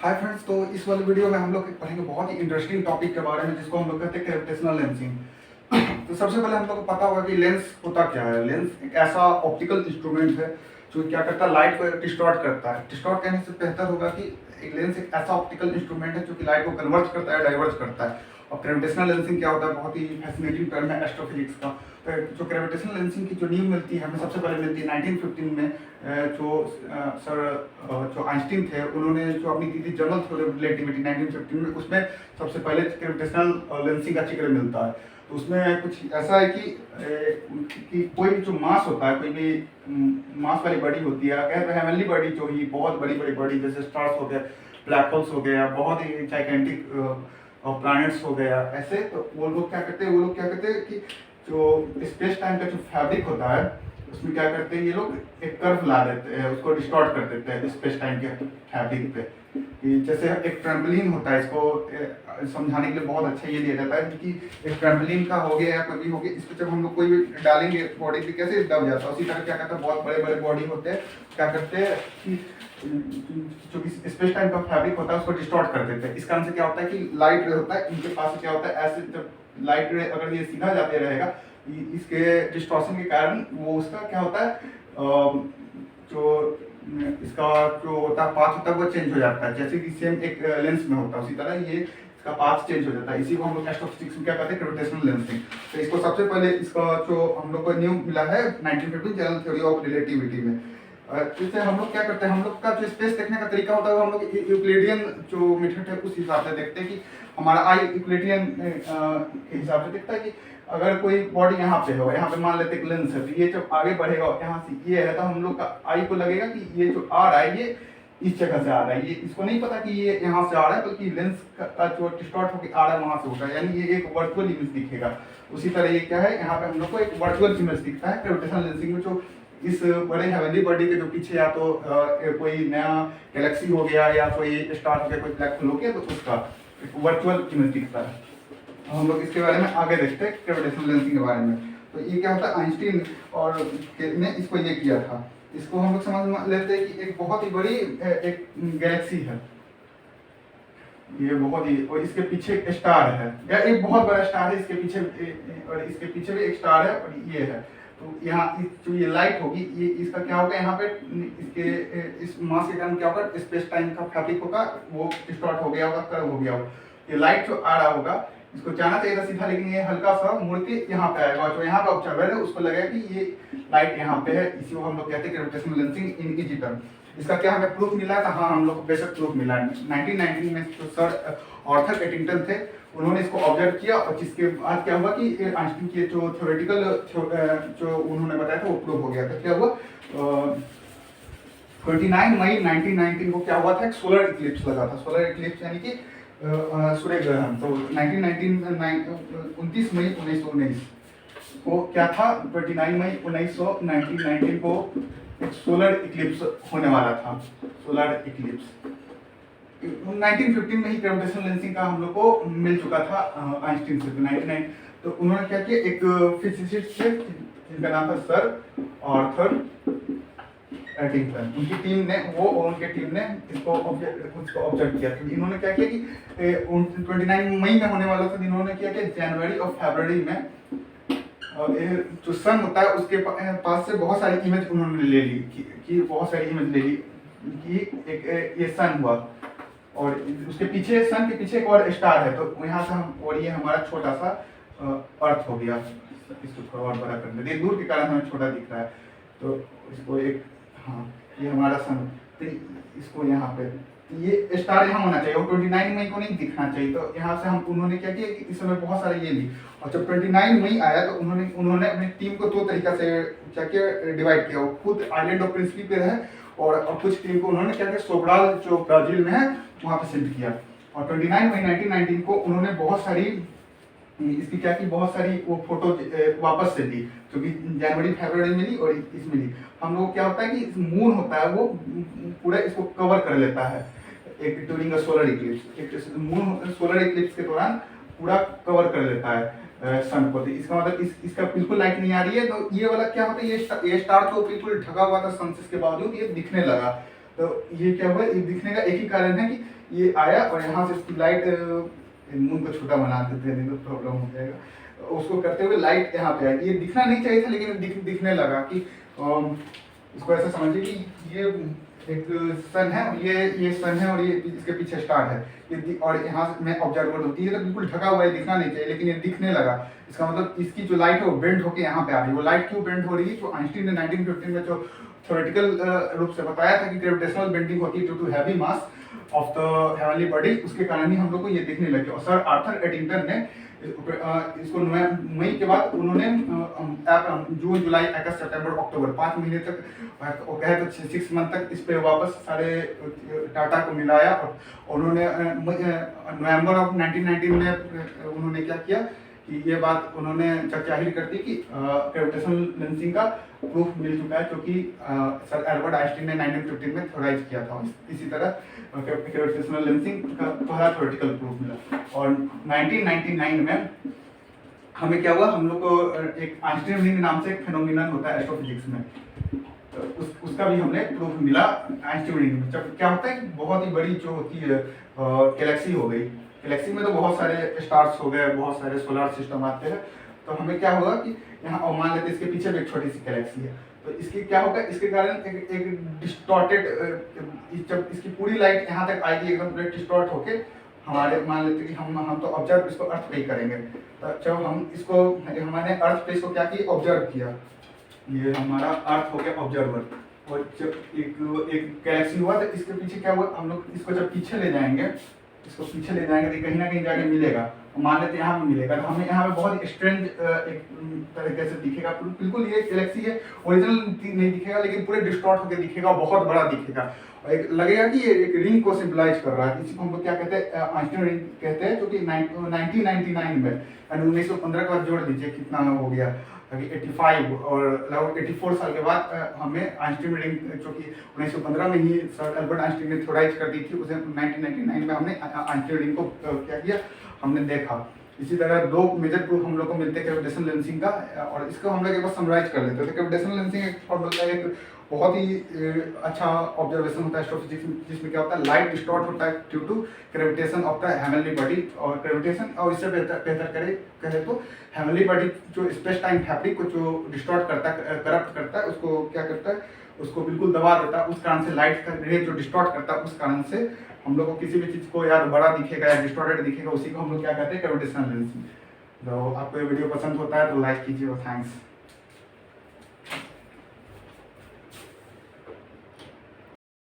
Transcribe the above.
Hi friends, तो इस वाले वीडियो में हम लोग पढ़ेंगे बहुत ही इंटरेस्टिंग टॉपिक के बारे में जिसको हम लोग कहते हैं ग्रेविटेशनल लेंसिंग। तो सबसे पहले हम लोग को पता होगा कि लेंस होता क्या है। लेंस एक ऐसा ऑप्टिकल इंस्ट्रूमेंट है जो क्या करता है, लाइट को डिस्टॉर्ट करता है। डिस्टॉर्ट कहने से बेहतर होगा कि एक लेंस एक ऐसा ऑप्टिकल इंस्ट्रूमेंट है जो कि लाइट को कन्वर्ट करता है, डाइवर्ट करता है। और ग्रेविटेशनल लेंसिंग क्या होता है, बहुत ही फैसिनेटिंग टर्म है एस्ट्रोफिजिक्स का। तो जो ग्रेविटेशनल लेंसिंग की जो नींव मिलती है हमें सबसे पहले मिलती है 1915 में। जो आइंस्टीन थे उन्होंने जो अपनी दी थी जर्नल थ्योरी ऑफ रिलेटिविटी 1915 में, उसमें सबसे पहले ग्रेविटेशनल लेंसिंग का जिक्र मिलता है। तो उसमें कुछ ऐसा है कि कोई भी जो मास होता है, कोई भी मास वाली बॉडी होती है, कहते हैं हेवनली बॉडी, जो ही बहुत बड़ी बड़ी बॉडी जैसे स्टार्स हो गए, ब्लैक होल्स हो गया, बहुत ही जाइगेंटिक और प्लैनेट्स हो गया, ऐसे। तो वो लोग क्या करते हैं कि जो स्पेस टाइम का जो फैब्रिक होता है उसमें क्या करते हैं, ये लोग एक कर्व ला देते हैं, उसको डिस्टॉर्ट कर देते हैं स्पेस टाइम के फैब्रिक पे। कि जैसे एक ट्रैम्पोलिन होता है, इसको समझाने के लिए बहुत अच्छा ये दिया जाता है कि एक ट्रैम्पोलिन का हो गया या कोई भी हो गया, इसको जब हम लोग कोई भी डालेंगे बॉडी पे कैसे दब जाता है, उसी तरह क्या करता है, बहुत बड़े बड़े बॉडी होते हैं, क्या करते हैं कि जो स्पेस टाइम का फैब्रिक होता है उसको डिस्टॉर्ट कर देते हैं। इस कारण से क्या होता है कि लाइट रे होता है, इनके पास क्या होता है, ऐसे जब लाइट रे अगर ये सीधा जाते रहेगा, इसके डिस्टॉर्शन के कारण वो उसका क्या होता है, जो इसका जो होता है पाथ होता है वो चेंज हो जाता है। जैसे कि सेम एक लेंस में होता है उसी तरह ये इसका पाथ चेंज हो जाता है। इसी को हम लोग एस्ट्रोफिजिक्स में क्या कहते हैं, ग्रेविटेशनल लेंसिंग। तो इसको सबसे पहले इसका जो हम लोग को न्यू मिला है 1915 जनरल थ्योरी ऑफ रिलेटिविटी में। जैसे हम लोग क्या करते हैं, हम लोग का जो स्पेस देखने का तरीका होता है वो हम लोग यूक्लिडियन जो मेथड है उस हिसाब से देखते हैं कि हमारा आई यूक्लिडियन के हिसाब से देखता है कि अगर कोई बॉडी यहाँ पे हो, यहाँ पे मान लेते हैं लेंस है, तो ये जब आगे बढ़ेगा यहाँ से ये है, तो हम लोग का आई को लगेगा कि ये जो आ रहा है ये इस जगह से आ रहा है। ये इसको नहीं पता कि ये यहाँ से आ रहा है, बल्कि लेंस का जो डिस्टॉर्ट होकर आ रहा है वहां से होगा, यानी ये एक वर्चुअल इमेज दिखेगा। उसी तरह ये क्या है, यहाँ पे हम लोग को एक वर्चुअल इमेज दिखता है ग्रेविटेशनल लेंसिंग में। जो इस बड़े हेवनली बॉडी के जो पीछे या तो कोई नया गैलेक्सी हो गया या कोई स्टार हो गया, कोई ब्लैक होल हो गया, तो उसका एक वर्चुअल इमेज दिखता है। हम लोग इसके बारे में आगे देखते हैं ग्रेविटेशनल लेंसिंग के बारे में। तो ये क्या होता है, आइंस्टीन और ने इसको ये किया था। इसको हम लोग समझ लेते हैं कि एक बहुत ही बड़ी एक गैलेक्सी है, ये बहुत ही, और इसके पीछे एक स्टार है, या एक बहुत बड़ा स्टार है इसके पीछे, और इसके पीछे भी एक स्टार है, और ये है। तो यहाँ जो ये लाइट होगी, ये इसका क्या होगा, यहाँ पे इसके इस मास के कारण क्या होगा, स्पेस टाइम का फैब्रिक होगा वो डिस्टॉर्ट हो गया होगा, कर्व हो गया होगा। ये लाइट जो आ रहा होगा इसको जाना चाहिए था सीधा, लेकिन ये हल्का सा मुड़ के यहाँ पे आएगा, जो यहाँ पे ऑब्जर्वर है उसको लगेगा कि ये लाइट यहाँ पे है। इसी को हम लोग कहते हैं gravitational lensing in easy term. इसका क्या हमें प्रूफ मिला था? हाँ, हम लोग को बेशक प्रूफ मिला है। 1919 में जो सर आर्थर एडिंगटन थे उन्होंने इसको ऑब्जर्व किया, और जिसके बाद क्या हुआ कि आइंस्टीन की जो थ्योरेटिकल जो उन्होंने बताया था वो प्रूव हो गया था। क्या हुआ, 29 मई 1919 को क्या हुआ था, एक सोलर इक्लिप्स लगा था। सोलर इक्लिप्स यानी कि सूर्य ग्रहण। तो 29 मई 1919 को क्या था, 29 मई 1919 को एक सोलर इक्लिप्स होने वाला था। सोलर इक्लिप्स 1915 में ही ग्रेविटेशनल लेंसिंग का हम लोग को मिल चुका था आइंस्टीन से। 99 तो उन्होंने क्या किया, एक फिजिसिस्ट थे जिनका नाम था सर आर्थर एडिंगटन, उनकी टीम ने उनके टीम ने इसको ऑब्जर्व किया। तो इन्होंने क्या किया कि 29 मई में होने वाला था, इन्होंने क्या किया, जनवरी और फरवरी में जो सन होता है उसके पास से बहुत सारी इमेज उन्होंने ले ली कि बहुत सारी इमेज ले ली कि एक ये सन हुआ, और उसके पीछे, सन के पीछे एक और स्टार है। तो यहाँ से हम, और ये हमारा छोटा सा अर्थ हो गया। इसको थोड़ा और बड़ा कर देते, दूर के कारण हमें छोटा दिख रहा है, तो इसको एक, हाँ ये हमारा सन, तो इसको यहाँ पे ये स्टार यहाँ होना चाहिए, और 29 मई को नहीं दिखना चाहिए। तो यहाँ से हम, उन्होंने क्या किया कि इस समय बहुत सारे ये ली, और जब 29 मई आया तो उन्होंने अपनी टीम को दो तरीका से क्या किया, डिवाइड किया। वो खुद आइलैंड ऑफ प्रिंसिपी पे रहे, और कुछ टीम को उन्होंने क्या किया, सोब्राल जो ब्राजील में है वहाँ पे सेंड किया। और 29 मई 1919 को उन्होंने बहुत सारी इसकी क्या की, बहुत सारी वो फोटो वापस से ली, जो कि जनवरी फरवरी में ली और इसमें ली। हम लोग क्या होता है कि मून होता है वो पूरा इसको कवर कर लेता है एक ड्यूरिंग सोलर इक्लिप्स। एक मून सोलर इक्लिप्स के दौरान पूरा कवर कर लेता है सन को। इसका मतलब इसका बिल्कुल लाइट नहीं आ रही है। तो ये वाला क्या होता है, ये स्टार तो बिल्कुल ढका हुआ था सन के बावजूद ये दिखने लगा। तो ये क्या हुआ, ये दिखने का एक ही कारण है कि ये आया और यहाँ से इसकी लाइट, मून को छोटा बना देते हैं, नहीं तो प्रॉब्लम हो जाएगा। उसको करते हुए लाइट यहाँ पे आई, ये दिखना नहीं चाहिए था लेकिन दिखने लगा कि इसको ऐसा समझिए कि ये एक सन है, ये सन है और ये इसके पीछे स्टार है, ये और यहाँ में ऑब्जर्वर होती है, तो बिल्कुल ढका हुआ है, दिखना नहीं चाहिए लेकिन ये दिखने लगा। इसका मतलब इसकी जो लाइट है वो बेंड होकर यहाँ पे आ रही है। वो लाइट क्यों बेंड हो रही है, जो आइंस्टीन ने 1915 में जो थ्योरेटिकल रूप से बताया था कि ग्रेविटेशनल बेंडिंग होती है due to heavy mass of the heavenly body, उसके कारण ही हम लोग को ये दिखने लगे। और सर आर्थर एडिंगटन ने इसको मई के बाद उन्होंने जून, जुलाई, अगस्त, सितंबर, अक्टूबर 5 महीने तक, वो कहे तो 6 मंथ तक इस पे वापस सारे डाटा को मिलाया। और उन्होंने नवंबर ऑफ 1919 में उन्होंने क्या किया कि ये बात उन्होंने जब जाहिर कर दी कि ग्रेविटेशनल लेंसिंग का प्रूफ मिल चुका है, क्योंकि सर एल्बर्ट आइंस्टीन ने 1915 में थ्योराइज किया था। इसी तरह ग्रेविटेशनल लेंसिंग का पहला थ्योरेटिकल प्रूफ मिला। और 1999 में हमें क्या हुआ, हम लोग को एक आइंस्टीन रिंग नाम से एक फेनोमेनन होता है एस्ट्रोफिजिक्स में, तो उसका भी हमने प्रूफ मिला आइंस्टीन रिंग में। जब क्या होता है कि बहुत ही बड़ी जो होती है गैलेक्सी हो गई, गैलेक्सी में तो बहुत सारे स्टार्स हो गए, बहुत सारे सोलर सिस्टम आते हैं, तो हमें क्या होगा कि यहाँ, और मान लेते हैं इसके पीछे भी एक छोटी सी गैलेक्सी है, तो इसकी क्या होगा, इसके कारण एक डिस्टॉर्टेड, जब इसकी पूरी लाइट यहाँ तक आएगी एकदम पूरे डिस्टॉर्ट होके, हमारे मान लेते हैं कि हम तो ऑब्जर्व इसको अर्थ पे ही करेंगे। तो जब हम इसको, हमारे अर्थ पे इसको क्या किया, ऑब्जर्व किया, ये हमारा अर्थ हो गया ऑब्जर्वर। और जब एक गैलेक्सी हुआ तो इसके पीछे क्या हुआ, हम लोग इसको जब पीछे ले जाएंगे, इसको पीछे ले जाएंगे तो कहीं ना कहीं जाके मिलेगा, मान लेते यहाँ पे मिलेगा, तो हमें यहाँ पे बहुत स्ट्रेंज एक तरीके से दिखेगा। बिल्कुल ये गैलेक्सी है, ओरिजिनल नहीं दिखेगा लेकिन पूरे डिस्टॉर्ट होकर दिखेगा, बहुत बड़ा दिखेगा, और एक लगेगा कि ये एक रिंग को सिंबलाइज कर रहा है। इसी को हम लोग क्या कहते हैं, आइंस्टीन रिंग कहते हैं, जो कि 1999 में, यानी 1915 के बाद जोड़ दीजिए कितना हो गया, 85 और लगभग 84 साल के बाद हमें आइंस्टीन रिंग, जो कि 1915 में ही सर एल्बर्ट आइंस्टीन ने थ्योराइज कर दी थी, उसे 1999 में हमने आइंस्टीन रिंग को क्या किया, हमने देखा। इसी तरह दो मेजर प्रूफ हम लोग को मिलते हैं ग्रेविटेशनल लेंसिंग का, और इसको हम लोग एक बार समराइज कर लेते हैं। तो ग्रेविटेशनल लेंसिंग एक बहुत ही अच्छा ऑब्जर्वेशन होता है एस्ट्रोफिजिक्स में, जिसमें क्या होता है, लाइट डिस्टॉर्ट होता है due to gravitation of the heavenly body. और ग्रेविटेशन, और इससे बेहतर कहे तो हेवनली बॉडी जो स्पेस टाइम फैब्रिक को जो डिस्टॉर्ट करता है, करप्ट करता है, उसको क्या करता है, उसको बिल्कुल दबा देता है। उस कारण से लाइट का रे जो डिस्टॉर्ट करता है, उस कारण से हम लोग को किसी भी चीज़ को या बड़ा दिखेगा या डिस्टॉर्टेड दिखेगा, उसी को हम लोग क्या कहते हैं, ग्रेविटेशनल लेंसिंग। तो आपको ये वीडियो पसंद होता है तो लाइक कीजिए और थैंक्स।